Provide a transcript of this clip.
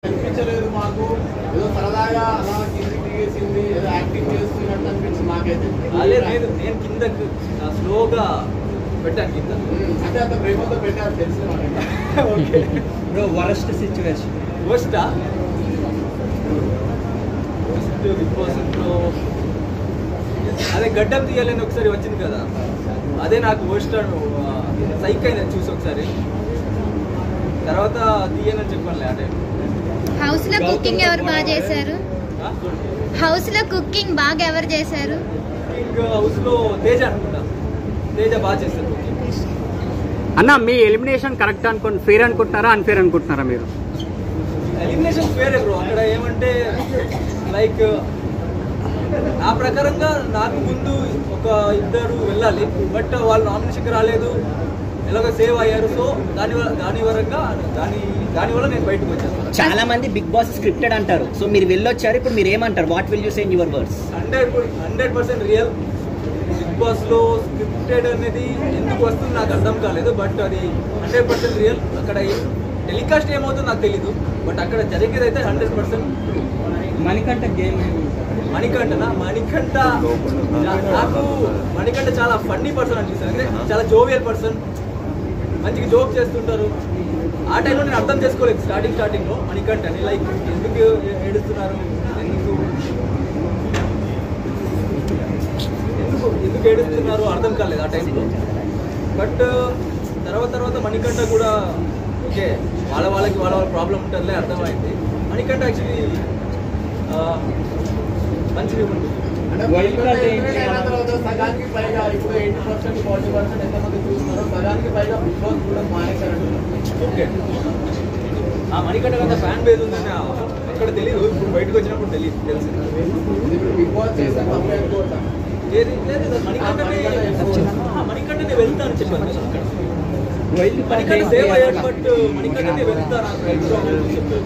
అనిపించలేదు మాకు, ఏదో సరదాగా అలా కిందికి దిగేసింది, ఏదో యాక్టింగ్ చేస్తున్నట్టు అనిపించింది మాకైతే. లేదు, నేను కిందకు స్లోగా పెట్టాను కింద, అంటే అంత ప్రేమతో పెట్టారు తెలిసిన okay bro worst situation first Bigg Boss ఇంట్లో అదే గడ్డం తీయాలని ఒకసారి వచ్చింది కదా, అదే నాకు వర్స్ట్ సైక్ అయింది చూసి ఒకసారి, తర్వాత తీయనని చెప్పానులే ఆ టైం. హౌస్ లో కుకింగ్ ఎవరు బాగా చేశారు? హౌస్ లో కుకింగ్ బాగా ఎవరు చేశారు? కుకింగ్ హౌస్ లో తేజ అనుకుంటా, తేజ బాగా చేస్తారు కుకింగ్. అన్న మీ ఎలిమినేషన్ కరెక్ట్ అనుకోండి, ఫేర్ అనుకుంటున్నారా అన్ఫేర్ అనుకుంటున్నారా మీరు? ఎలిమినేషన్ ఫేరే బ్రో. అక్కడ ఏమంటే లైక్ నా ప్రకారంగా నాకు ముందు ఒక ఇద్దరు వెళ్ళాలి, బట్ వాళ్ళు నామినేషన్కి రాలేదు, ఎలాగో సేవ్ అయ్యారు. సో దానివల్ల నేను బయటకు వచ్చాను. చాలా మంది బిగ్ బాస్ స్క్రిప్టెడ్ అంటారు, సో మీరు వెళ్ళొచ్చారు, ఇప్పుడు మీరు ఏమంటారు? What will you say in your words? 100% real. Bigg Boss లో స్క్రిప్టెడ్ అనేది ఎందుకు వస్తుంది నాకు అర్థం కాలేదు, బట్ అది 100% రియల్. అక్కడ టెలికాస్ట్ ఏమవుతుందో నాకు తెలీదు, బట్ అక్కడ జరిగేది అయితే 100%. మణికంఠ గేమ్ మణికంఠ నాకు మణికంఠ చాలా ఫన్నీ పర్సన్ అనిపిస్తుంది. అంటే చాలా జోవియల్ పర్సన్, మంచిగా జోక్ చేస్తుంటారు. ఆ టైంలో నేను అర్థం చేసుకోలేదు స్టార్టింగ్లో మణికంఠని, లైక్ ఎందుకు ఏడుస్తున్నారు, ఎందుకు ఏడుస్తున్నారు అర్థం కాలేదు ఆ టైంలో. బట్ తర్వాత మణికంఠ కూడా ఓకే, వాళ్ళకి వాళ్ళ ప్రాబ్లం ఉంటుందిలే, అర్థమైంది. మణికంఠ యాక్చువల్లీ మంచిగా ఉంటుంది. సగానికి పైగా ఇప్పుడు 80% 40% ఎంతమంది చూస్తున్నారో సగానికి పైగా బిగ్ బాస్ కూడా మానేశారంటున్నారు. ఓకే, ఆ మణికంఠ అంత ఫ్యాన్ బేస్ ఉందని అక్కడ తెలియదు, ఇప్పుడు బయటకు వచ్చినప్పుడు తెలిసింది. ఇప్పుడు బిగ్ బాస్ చేసే తప్పే అనుకోవటం లేదు, మణికంఠనే వెళ్తాను చెప్పాను అక్కడ. మణికంఠ సేవ్ అయ్యాడు, బట్ మణికంఠనే వెళ్తాను చెప్పారు.